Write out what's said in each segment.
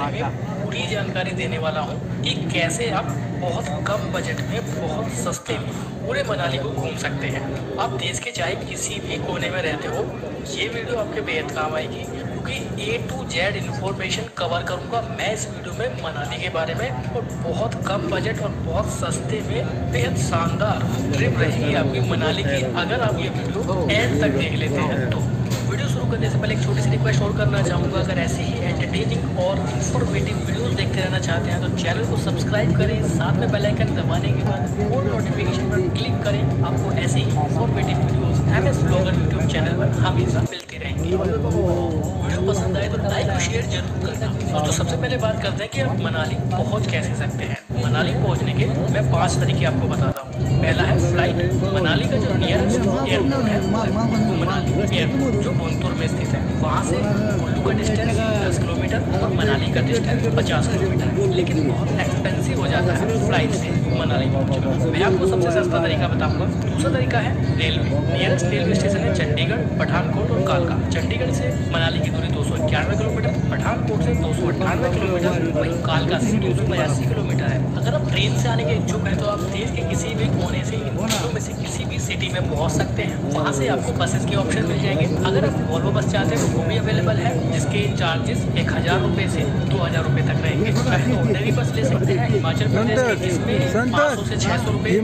बारे में पूरी जानकारी देने वाला हूँ कि कैसे आप बहुत कम बजट में बहुत सस्ते में पूरे मनाली को घूम सकते हैं। आप देश के चाहे किसी भी कोने में रहते हो, ये वीडियो आपके बेहद काम आएगी क्योंकि A to Z information cover करूंगा मैं इस वीडियो में मनाली के बारे में, और बहुत कम बजट और बहुत सस्ते में बेहद शानदार ट्रिप रहेगी आपकी मनाली की अगर आप ये वीडियो एंड तक देख लेते हैं तो। वीडियो शुरू करने से पहले एक छोटी सी रिक्वेस्ट और करना चाहूँगा, अगर ऐसे ही एंटरटेनिंग और इंफॉर्मेटिव वीडियोस देखते रहना चाहते हैं तो चैनल को सब्सक्राइब करें, साथ में बेल आइकन दबाने के बाद और नोटिफिकेशन पर क्लिक करें। आपको ऐसे ही informative videos MS blogger YouTube channel पर हमेशा मिलती रहेंगी। वीडियो पसंद आए तो लाइक और शेयर जरूर करना। तो सबसे पहले बात करते हैं कि आप मनाली पहुँच कैसे सकते हैं। मनाली पहुँचने के मैं 5 तरीके आपको बताता हूँ। पहला है फ्लाइट। मनाली का जो नियरेस्ट एयरपोर्ट है मनाली एयरपोर्ट जो भुंतुर में स्थित है, वहाँ से कुल्लू का डिस्टेंस 10 किलोमीटर और मनाली का डिस्टेंस 50 किलोमीटर है, लेकिन बहुत एक्सपेंसिव हो जाता है फ्लाइट से मनाली पहुँचना। मैं आपको सबसे सस्ता तरीका बताऊंगा। दूसरा तरीका है रेलवे। नियरेस्ट रेलवे स्टेशन है चंडीगढ़, पठानकोट और कालका। चंडीगढ़ से मनाली की दूरी 291 किलोमीटर, पठानकोट से 298 किलोमीटर, वहीं कालका से 285 किलोमीटर है। अगर आप ट्रेन से आने के इच्छुक हैं तो आप देश के किसी भी कोने से इन दोनों में से किसी भी सिटी में पहुंच सकते हैं। वहां से आपको बसेस के ऑप्शन मिल जाएंगे। अगर आप वॉल्वो बस चाहते हैं तो वो भी अवेलेबल है, जिसके चार्जेस 1000 रुपये से 2000 रुपये तक रहेंगे। चाहे ऑर्डिनरी बस ले सकते हैं हिमाचल प्रदेश की, जिसमें 500 से 600 रुपये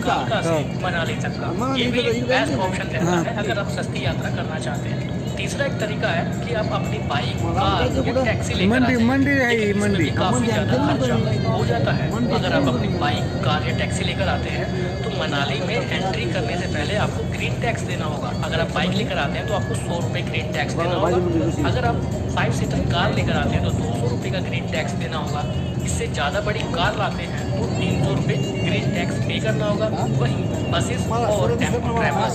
कालका से मनाली तक का। ये भी एक बेस्ट ऑप्शन रहता है अगर आप सस्ती यात्रा करना चाहते हैं। तीसरा एक तरीका है कि आप अपनी बाइक, कार या टैक्सी लेकर काफी ज्यादा खर्चा हो जाता है। अगर आप अपनी बाइक, कार या टैक्सी लेकर आते हैं तो मनाली में एंट्री करने से पहले आपको ग्रीन टैक्स देना होगा। अगर आप बाइक लेकर आते हैं तो आपको 100 रुपये ग्रीन टैक्स देना होगा। अगर आप 5 सीटर कार लेकर आते हैं तो 200 रुपये का ग्रीन टैक्स देना होगा। इससे ज़्यादा बड़ी कार लाते हैं तो 300 रुपये ग्रीन टैक्स पे करना होगा। वहीं बसेस और टेम्पो ट्रैवलर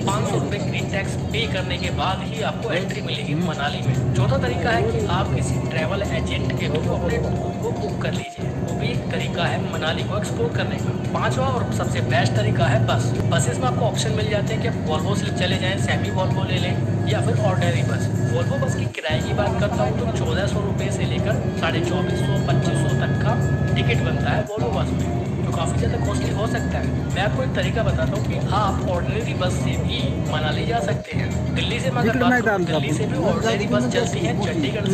500 रुपये ग्रीन टैक्स पे करने के बाद ही आपको एंट्री मिलेगी मनाली में। चौथा तरीका है कि आप किसी ट्रैवल एजेंट के थ्रू अपने टूर को बुक कर लीजिए, वो भी एक तरीका है मनाली को एक्सप्लोर करने का। पांचवा और सबसे बेस्ट तरीका है बस। बसेस में आपको ऑप्शन मिल जाते हैं कि आप वॉल्वो से चले जाएं, सेमी वॉल्वो ले लें या फिर ऑर्डिनरी बस। वॉल्वो बस की किराए की बात करता हूँ तो 1400 रुपये से लेकर 2450-2500 तक का टिकट बनता है वॉल्वो बस में, जो काफ़ी ज़्यादा कॉस्टली हो सकता है। मैं आपको एक तरीका बताता हूँ कि आप ऑर्डिनरी बस से भी मनाली जा सकते हैं। दिल्ली से मैं दिल्ली से भी ऑर्डिनरी बस चलती है चंडीगढ़ से।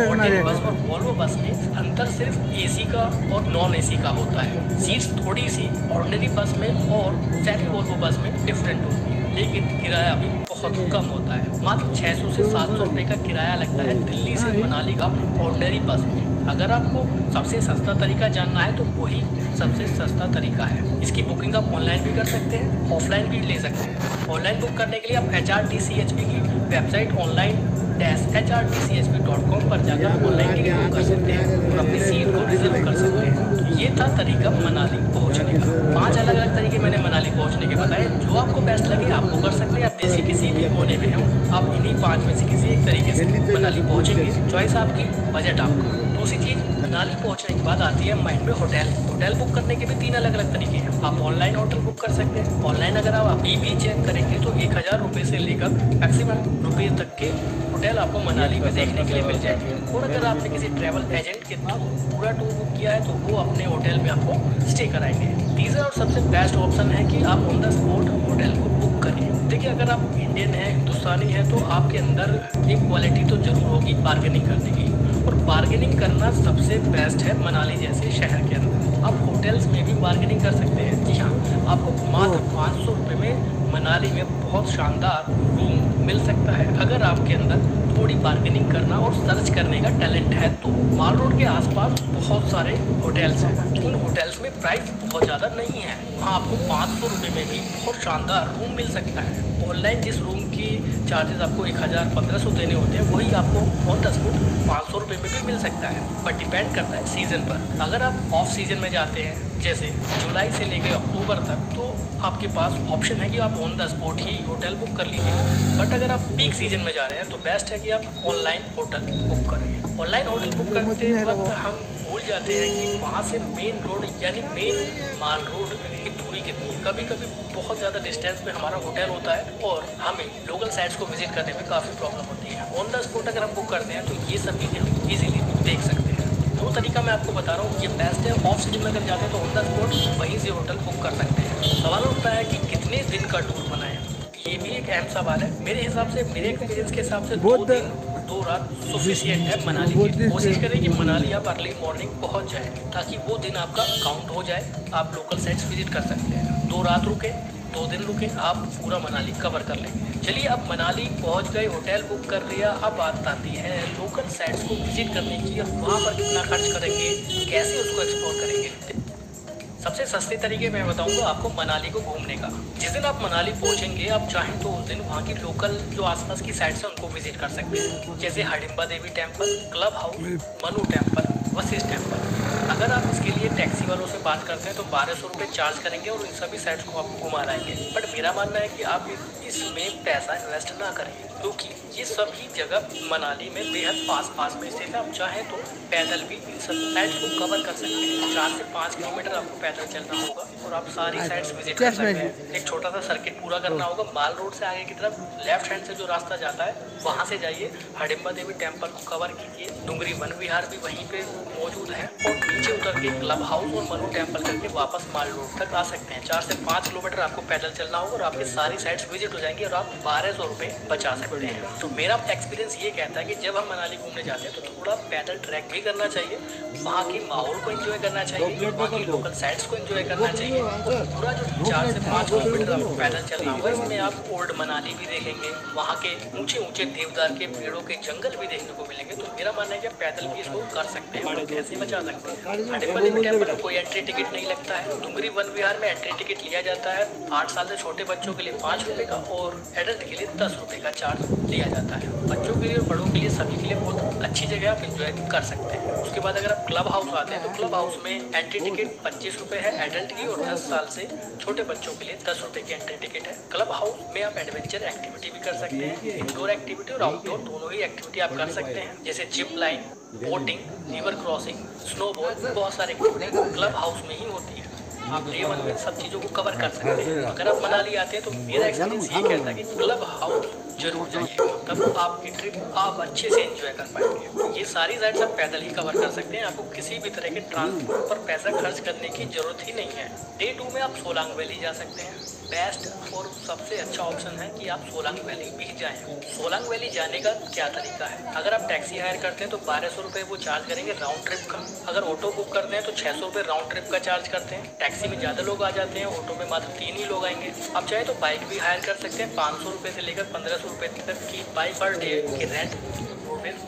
ऑर्डिनरी बस और वॉल्वो बस में अंतर सिर्फ AC का और नॉन AC का होता है। सीट्स थोड़ी सी ऑर्डिनरी बस में और सेमी वॉल्वो बस में डिफरेंट होती है, लेकिन किराया भी बहुत कम होता है। मात्र 600 से 700 रुपये का किराया लगता है दिल्ली से मनाली का ऑर्डिनरी बस में। अगर आपको सबसे सस्ता तरीका जानना है तो वही सबसे सस्ता तरीका है। इसकी बुकिंग आप ऑनलाइन भी कर सकते हैं, ऑफलाइन भी ले सकते हैं। ऑनलाइन बुक करने के लिए आप HRTCHP की वेबसाइट online-hrtchp.com पर जाकर ऑनलाइन टिकट बुक कर सकते हैं और अपनी सीट को रिजर्व कर सकते हैं। तो ये था तरीका मनाली पहुंचने का। 5 अलग अलग तरीके मैंने मनाली पहुंचने के बताए। जो आपको बेस्ट लगे आप वो कर सकते हैं। आप देश के किसी भी कोने में हो, आप इन्हीं 5 में से किसी एक तरीके से मनाली पहुंचेंगे। चॉइस आपकी, बजट आपका। दूसरी चीज़, मनाली पहुंचने के बाद आती है माइंड में होटल। होटल बुक करने के भी 3 अलग अलग तरीके हैं। आप ऑनलाइन होटल बुक कर सकते हैं। ऑनलाइन अगर आप अभी भी चेक करेंगे तो 1000 रुपये से लेकर मैक्सिमम रुपये तक के होटल आपको मनाली में देखने के लिए मिल जाएंगे। और अगर आपने किसी ट्रैवल एजेंट के थ्रू पूरा टूर बुक किया है तो वो अपने होटल में आपको स्टे कराएंगे। तीसरा और सबसे बेस्ट ऑप्शन है कि आप ऑन द स्पॉट होटल को बुक करिए। देखिए, अगर आप इंडियन हैं, हिंदुस्तानी हैं, तो आपके अंदर एक क्वालिटी तो जरूर होगी बार्गेनिंग करने की, और बार्गेनिंग करना सबसे बेस्ट है मनाली जैसे शहर के अंदर। आप होटल्स में भी बार्गेनिंग कर सकते हैं। जी हाँ, आपको मात्र 500 रुपये में मनाली में बहुत शानदार रूम मिल सकता है अगर आपके अंदर थोड़ी बार्गेनिंग करना और सर्च करने का टैलेंट है तो। माल रोड के आसपास बहुत सारे होटल्स हैं। उन होटल्स में प्राइस बहुत ज़्यादा नहीं है, वहाँ आपको 500 रुपये में भी बहुत शानदार रूम मिल सकता है। ऑनलाइन जिस रूम की चार्जेस आपको 1000-1500 देने होते हैं, वही आपको ऑन द स्पॉट 500 रुपये में भी मिल सकता है, पर डिपेंड करता है सीज़न पर। अगर आप ऑफ सीज़न में जाते हैं जैसे जुलाई से लेकर अक्टूबर तक, तो आपके पास ऑप्शन है कि आप on the spot he hotel book कर लीजिए। बट अगर आप पीक सीजन में जा रहे हैं तो बेस्ट है कि आप ऑनलाइन होटल बुक करें। ऑनलाइन होटल बुक करते वक्त हम भूल जाते हैं कि वहाँ से मेन रोड यानी मेन माल रोड की दूरी कितनी है। कभी कभी बहुत ज़्यादा डिस्टेंस पे हमारा होटल होता है और हमें लोकल साइट्स को विजिट करने में काफ़ी प्रॉब्लम होती है। ऑन द स्पॉट अगर हम बुक करते हैं तो ये सब चीज़ें हम ईजिली देख सकते हैं। दो तरीका मैं आपको बता रहा हूँ, ये बेस्ट है। ऑफ सीजन में अगर जाते हैं तो ऑन द स्पॉट वहीं से होटल बुक कर सकते हैं। सवाल उठता है कि कितने दिन का टूर बनाएं, ये भी एक अहम सवाल है। मेरे हिसाब से, मेरे एक्सपीरियंस के हिसाब से 2 दिन 2 रात सफिशिएंट है मनाली की। कोशिश करें कि मनाली आप अर्ली मॉर्निंग पहुंच जाए ताकि वो दिन आपका काउंट हो जाए, आप लोकल साइट्स विजिट कर सकते हैं। 2 रात रुके, 2 दिन रुके, आप पूरा मनाली कवर कर लेंगे। चलिए, अब मनाली पहुंच गए, होटल बुक कर लिया, अब बात आती है लोकल साइट्स को विजिट करने की। और वहाँ पर कितना खर्च करेंगे, कैसे उसको एक्सप्लोर करेंगे। सबसे सस्ते तरीके मैं बताऊंगा आपको मनाली को घूमने का। जिस दिन आप मनाली पहुंचेंगे, आप चाहें तो उस दिन वहाँ की लोकल जो आसपास की साइट्स हैं उनको विजिट कर सकते हैं, जैसे Hadimba Devi temple, club house, Manu temple, Vashisht temple. अगर आप इसके लिए टैक्सी वालों से बात करते हैं तो 1200 रुपये चार्ज करेंगे और इन सभी साइट्स को आपको घुमा लाएंगे। बट मेरा मानना है कि आप इसमें पैसा इन्वेस्ट ना करें, क्योंकि ये सभी जगह मनाली में बेहद पास में स्थित है। आप चाहें तो पैदल भी इन सब साइट्स को कवर कर सकते हैं। 4 से 5 किलोमीटर आपको पैदल चलना होगा और आप सारी साइट्स विजिट कर सकते हैं। एक छोटा सा सर्किट पूरा करना होगा। माल रोड से आगे की तरफ लेफ्ट हैंड से जो रास्ता जाता है वहाँ से जाइए, हडिम्बा देवी टेम्पल को कवर कीजिए, डुंगरी वन विहार भी वहीं पे मौजूद है और नीचे उतर के क्लब हाउस और मनु टेम्पल करके वापस माल रोड तक आ सकते हैं। 4 से 5 किलोमीटर आपको पैदल चलना होगा और आपकी सारी साइट्स विजिट हो जाएंगी और आप 1200 रुपये बचा सकते हैं। तो मेरा एक्सपीरियंस ये कहता है कि जब हम मनाली घूमने जाते हैं तो थोड़ा पैदल ट्रैक भी करना चाहिए, वहाँ की माहौल को एंजॉय करना चाहिए, वहाँ की लोकल साइट्स को एंजॉय करना चाहिए। और पूरा जो 4 से 5 किलोमीटर आपको पैदल चलना होगा, इसमें आप ओल्ड मनाली भी देखेंगे, वहाँ के ऊंचे देवदार के पेड़ों के जंगल भी देखने को मिलेंगे। तो मेरा मानना है कि पैदल भी इसको कर सकते हैं और पैसे बचा सकते हैं। हडिम्बा देवी टेम्पल में कोई एंट्री टिकट नहीं लगता है। डुंगरी वन विहार में एंट्री टिकट लिया जाता है। 8 साल से छोटे बच्चों के लिए 5 रुपये का और एडल्ट के लिए 10 रुपये का चार्ज लिया जाता है। बच्चों के लिए और बड़ों के लिए सभी के लिए बहुत अच्छी जगह आप एंजॉय कर सकते हैं। उसके बाद अगर आप क्लब हाउस आते हैं तो क्लब हाउस में एंट्री टिकट 25 रुपये है एडल्ट की और 10 साल से छोटे बच्चों के लिए 10 रुपये की एंट्री टिकट है। क्लब हाउस में आप एडवेंचर एक्टिविटी भी कर सकते हैं। इंडोर एक्टिविटी और आउटडोर दोनों ही एक्टिविटी आप कर सकते हैं, जैसे zip line, boating, river crossing, snowball, बहुत सारे एक्टिविटी क्लब हाउस में ही होती है। आप डे 1 में सब चीज़ों को कवर कर सकते हैं। अगर आप मनाली आते हैं तो मेरा एक्सपीरियंस ये कहता है कि क्लब हाउस जरूर जाइएगा, तब आपकी ट्रिप आप अच्छे से एंजॉय कर पाएंगे। ये सारी साइड्स आप पैदल ही कवर कर सकते हैं, आपको किसी भी तरह के ट्रांसपोर्ट पर पैसा खर्च करने की जरूरत ही नहीं है। डे 2 में आप सोलांग वैली जा सकते हैं। बेस्ट और सबसे अच्छा ऑप्शन है कि आप सोलांग वैली भी जाएं। सोलांग वैली जाने का क्या तरीका है, अगर आप टैक्सी हायर करते हैं तो 1200 रुपये वो चार्ज करेंगे राउंड ट्रिप का। अगर ऑटो बुक करते हैं तो 600 रुपये राउंड ट्रिप का चार्ज करते हैं। टैक्सी में ज़्यादा लोग आ जाते हैं, ऑटो में मात्र 3 ही लोग आएंगे। आप चाहे तो बाइक भी हायर कर सकते हैं। 500 रुपये से लेकर 1500 रुपये तक की बाइक पर डे की रेंट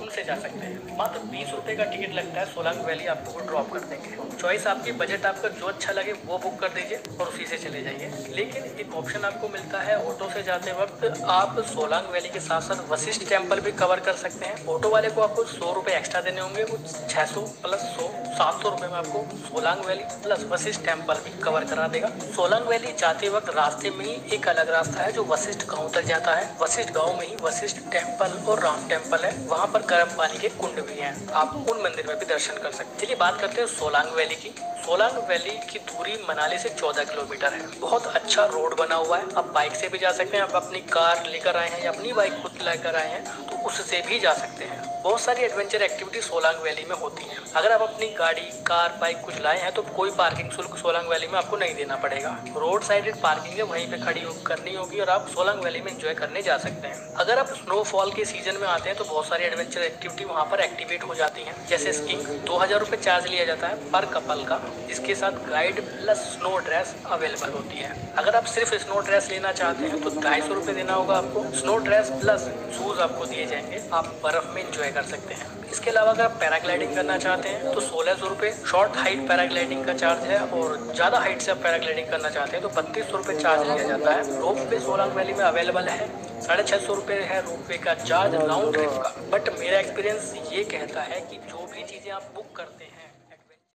उनसे जा सकते हैं। मात्र 20 रुपये का टिकट लगता है। सोलांग वैली आपको वो ड्रॉप कर देंगे। चॉइस आपकी, बजट आपका जो अच्छा लगे वो बुक कर दीजिए और उसी से चले जाइए। लेकिन एक ऑप्शन आपको मिलता है, ऑटो से जाते वक्त आप सोलांग वैली के साथ साथ वशिष्ठ टेम्पल भी कवर कर सकते हैं। ऑटो वाले को आपको 100 रुपये एक्स्ट्रा देने होंगे, वो 600 प्लस 100 700 रुपये में आपको Solang valley plus Vashishtha temple भी कवर करा देगा। सोलांग वैली जाते वक्त रास्ते में ही एक अलग रास्ता है जो वशिष्ठ गाँव तक जाता है। वशिष्ठ गाँव में ही वशिष्ठ टेम्पल और राम टेम्पल है, वहाँ पर गर्म पानी के कुंड भी हैं, आप उन मंदिर में भी दर्शन कर सकते हैं। चलिए बात करते हैं सोलांग वैली की। सोलांग वैली की दूरी मनाली से 14 किलोमीटर है। बहुत अच्छा रोड बना हुआ है, आप बाइक से भी जा सकते हैं। आप अपनी कार लेकर आए हैं या अपनी बाइक खुद लेकर आए हैं तो उससे भी जा सकते हैं। बहुत सारी एडवेंचर एक्टिविटी सोलांग वैली में होती हैं। अगर आप अपनी गाड़ी, कार, बाइक कुछ लाए हैं तो कोई पार्किंग शुल्क सोलांग वैली में आपको नहीं देना पड़ेगा। रोड साइडेड पार्किंग है, वहीं पे खड़ी करनी होगी और आप सोलांग वैली में एंजॉय करने जा सकते हैं। अगर आप स्नोफॉल के सीजन में आते हैं तो बहुत सारी एडवेंचर एक्टिविटी वहाँ पर एक्टिवेट हो जाती हैं, जैसे स्कीइंग। 2000 रुपये चार्ज लिया जाता है पर कपल का, जिसके साथ guide plus snow dress available होती है। अगर आप सिर्फ स्नो ड्रेस लेना चाहते हैं तो 250 रुपये देना होगा आपको। स्नो ड्रेस प्लस शूज आपको दिए जाएंगे, आप बर्फ में एंजॉय कर सकते हैं। इसके अलावा अगर आप पैराग्लाइडिंग करना चाहते हैं तो 1600 रुपये शॉर्ट हाइट पैराग्लाइडिंग का चार्ज है और ज़्यादा हाइट से आप पैराग्लाइडिंग करना चाहते हैं तो 3200 रुपये चार्ज लिया जाता है। रोप वे सोलांग वैली में अवेलेबल है, 650 रुपये है रोप वे का चार्ज राउंड ट्रिप का। बट मेरा एक्सपीरियंस ये कहता है कि जो भी चीज़ें आप बुक करते हैं